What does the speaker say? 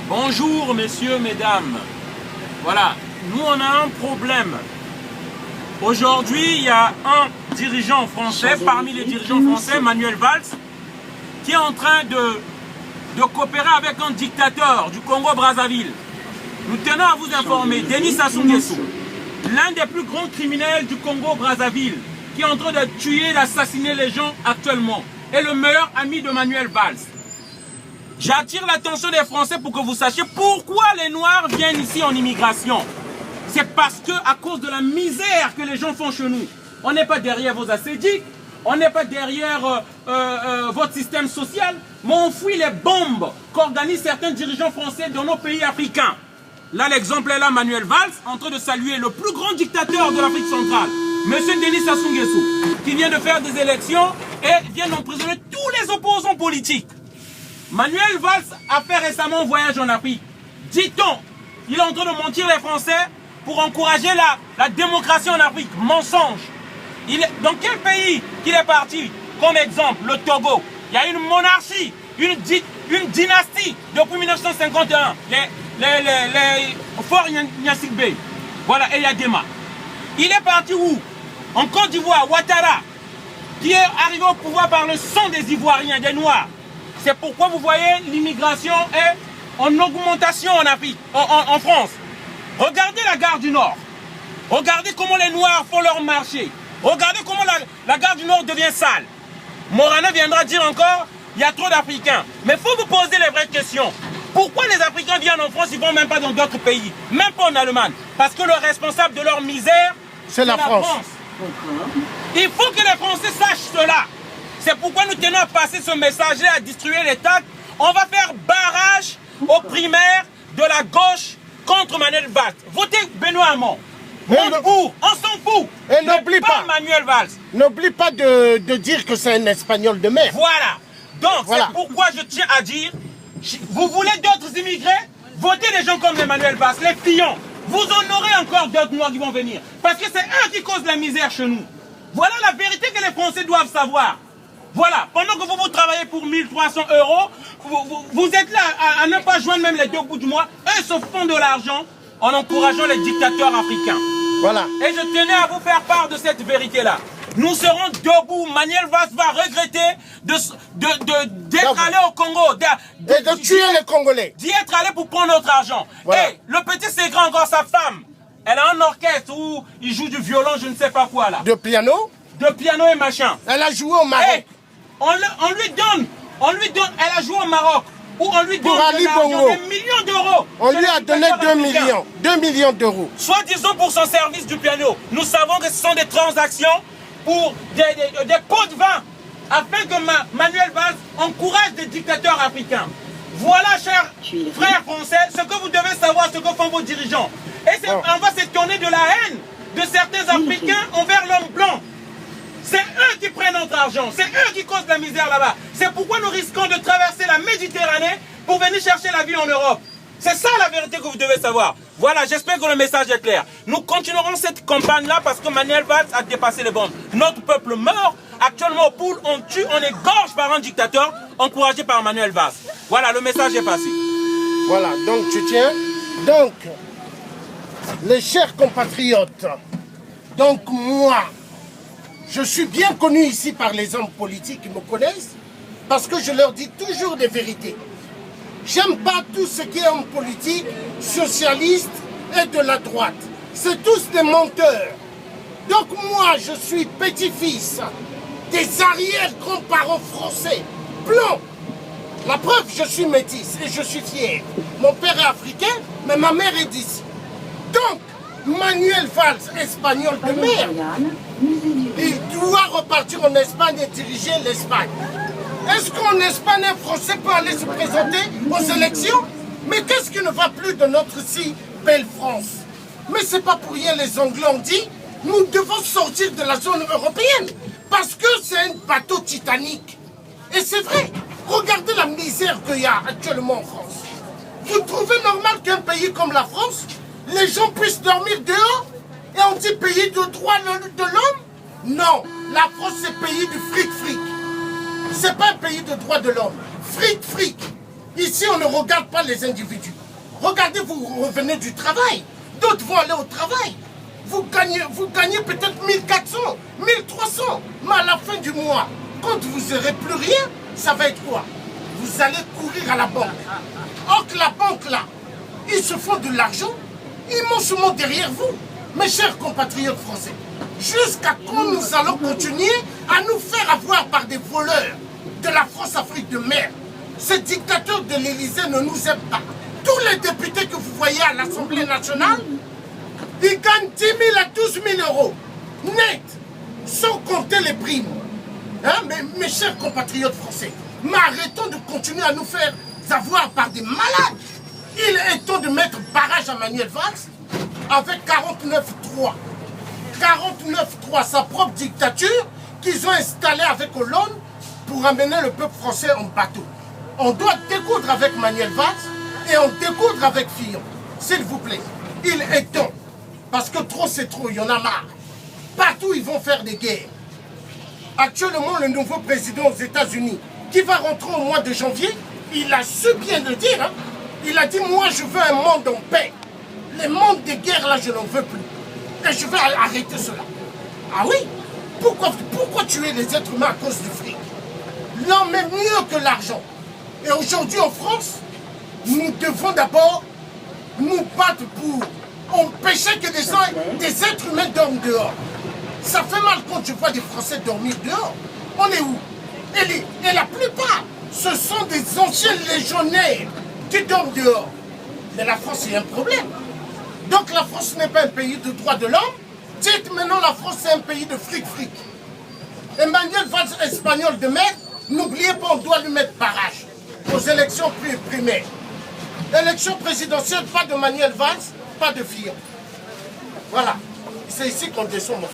Bonjour, messieurs, mesdames. Voilà, nous on a un problème. Aujourd'hui, il y a un dirigeant français, parmi les dirigeants français, Manuel Valls, qui est en train de coopérer avec un dictateur du Congo-Brazzaville. Nous tenons à vous informer, Denis Sassou Nguesso, l'un des plus grands criminels du Congo-Brazzaville, qui est en train de tuer, d'assassiner les gens actuellement, est le meilleur ami de Manuel Valls. J'attire l'attention des Français pour que vous sachiez pourquoi les Noirs viennent ici en immigration. C'est parce que à cause de la misère que les gens font chez nous. On n'est pas derrière vos assédiques, on n'est pas derrière votre système social, mais on fuit les bombes qu'organisent certains dirigeants français dans nos pays africains. Là, l'exemple est là, Manuel Valls, en train de saluer le plus grand dictateur de l'Afrique centrale, Monsieur Denis Sassou Nguesso, qui vient de faire des élections et vient d'emprisonner tous les opposants politiques. Manuel Valls a fait récemment un voyage en Afrique. Dit-on, il est en train de mentir les Français pour encourager la démocratie en Afrique. Mensonge. Dans quel pays qu'il est parti? Comme exemple, le Togo. Il y a une monarchie, une dynastie depuis 1951. Les Fort Gnassingbé. Voilà, et Yadema. Il est parti où? En Côte d'Ivoire, Ouattara, qui est arrivé au pouvoir par le sang des Ivoiriens, des Noirs. C'est pourquoi vous voyez l'immigration est en augmentation en Afrique, en France. Regardez la gare du Nord. Regardez comment les Noirs font leur marché. Regardez comment la gare du Nord devient sale. Morano viendra dire encore, il y a trop d'Africains. Mais il faut vous poser les vraies questions. Pourquoi les Africains viennent en France, ils ne vont même pas dans d'autres pays? Même pas en Allemagne. Parce que le responsable de leur misère, c'est la France. Il faut que les Français sachent cela. C'est pourquoi nous tenons à passer ce message-là, à distribuer les taxes. On va faire barrage aux primaires de la gauche contre Manuel Valls. Votez Benoît Hamon. On s'en fout. Et n'oublie pas Manuel Valls. N'oublie pas de dire que c'est un Espagnol de mer. Voilà. Donc, c'est pourquoi je tiens à dire, vous voulez d'autres immigrés? Votez des gens comme Emmanuel Valls, les Fillon. Vous en aurez encore d'autres Noirs qui vont venir. Parce que c'est eux qui causent la misère chez nous. Voilà la vérité que les Français doivent savoir. Voilà, pendant que vous travaillez pour 1300 €, vous êtes là à ne pas joindre même les deux bouts du mois. Eux se font de l'argent en encourageant les dictateurs africains. Voilà. Et je tenais à vous faire part de cette vérité-là. Nous serons debout. Manuel Valls va regretter d'être allé au Congo. Et de tuer les Congolais. D'y être allé pour prendre notre argent. Voilà. Et le petit secret encore, sa femme, elle a un orchestre où il joue du violon, je ne sais pas quoi là. De piano. De piano et machin. Elle a joué au Maroc. On lui donne, elle a joué au Maroc, où on lui donne des millions d'euros. On lui a donné 2 millions d'euros. Soit disons pour son service du piano. Nous savons que ce sont des transactions pour des pots de vin, afin que Manuel Valls encourage des dictateurs africains. Voilà, chers frères français, ce que vous devez savoir, ce que font vos dirigeants. Et on va s'étonner de la haine de certains Africains envers l'homme blanc. C'est eux qui prennent notre argent, c'est eux qui causent la misère là-bas. C'est pourquoi nous risquons de traverser la Méditerranée pour venir chercher la vie en Europe. C'est ça la vérité que vous devez savoir. Voilà, j'espère que le message est clair. Nous continuerons cette campagne-là parce que Manuel Valls a dépassé les bornes. Notre peuple meurt. Actuellement au Poul, on tue, on égorge par un dictateur encouragé par Manuel Valls. Voilà, le message est passé. Voilà, donc tu tiens. Donc, les chers compatriotes, donc moi, je suis bien connu ici par les hommes politiques qui me connaissent parce que je leur dis toujours des vérités. J'aime pas tout ce qui est homme politique, socialiste et de la droite. C'est tous des menteurs. Donc moi, je suis petit-fils des arrière-grands-parents français, blancs. La preuve, je suis métis et je suis fier. Mon père est africain, mais ma mère est d'ici. Donc, Manuel Valls, espagnol de mer, il doit repartir en Espagne et diriger l'Espagne. Est-ce qu'en Espagne, un Français peut aller se présenter aux élections? Mais qu'est-ce qui ne va plus de notre si belle France? Mais c'est pas pour rien les Anglais ont dit, nous devons sortir de la zone européenne. Parce que c'est un bateau Titanic. Et c'est vrai, regardez la misère qu'il y a actuellement en France. Vous trouvez normal qu'un pays comme la France, les gens puissent dormir dehors? Et on dit pays de droit de l'homme? Non, la France c'est pays du fric-fric. C'est pas un pays de droit de l'homme. Fric-fric. Ici on ne regarde pas les individus. Regardez, vous revenez du travail. D'autres vont aller au travail. Vous gagnez peut-être 1400, 1300. Mais à la fin du mois, quand vous n'aurez plus rien, ça va être quoi? Vous allez courir à la banque. Or que la banque là, ils se font de l'argent immensément derrière vous. Mes chers compatriotes français, jusqu'à quand nous allons continuer à nous faire avoir par des voleurs de la France-Afrique de mer? Ces dictateurs de l'Élysée ne nous aiment pas. Tous les députés que vous voyez à l'Assemblée nationale, ils gagnent 10 000 à 12 000 euros net, sans compter les primes. Hein, mes chers compatriotes français, mais arrêtons de continuer à nous faire avoir par des malades. Il est temps de mettre barrage à Manuel Valls avec 49-3. 49-3, sa propre dictature qu'ils ont installée avec Hollande pour amener le peuple français en bateau. On doit découdre avec Manuel Valls et on découdre avec Fillon. S'il vous plaît, il est temps. Parce que trop c'est trop, il y en a marre. Partout ils vont faire des guerres. Actuellement, le nouveau président aux États-Unis, qui va rentrer au mois de janvier, il a su bien le dire. Hein? Il a dit, moi je veux un monde en paix. Les mondes de guerre là, je n'en veux plus. Et je vais arrêter cela. Ah oui? Pourquoi tuer les êtres humains à cause du fric? L'homme est mieux que l'argent. Et aujourd'hui en France, nous devons d'abord nous battre pour empêcher que des êtres humains dorment dehors. Ça fait mal quand je vois des Français dormir dehors. On est où? Et la plupart, ce sont des anciens légionnaires qui dorment dehors. Mais la France, c'est un problème. Donc la France n'est pas un pays de droits de l'homme. Dites maintenant la France, c'est un pays de fric-fric. Emmanuel Valls, espagnol de merde, n'oubliez pas, on doit lui mettre barrage aux élections primaires. Élection présidentielle, pas de Manuel Valls, pas de Fillon. Voilà. C'est ici qu'on descend.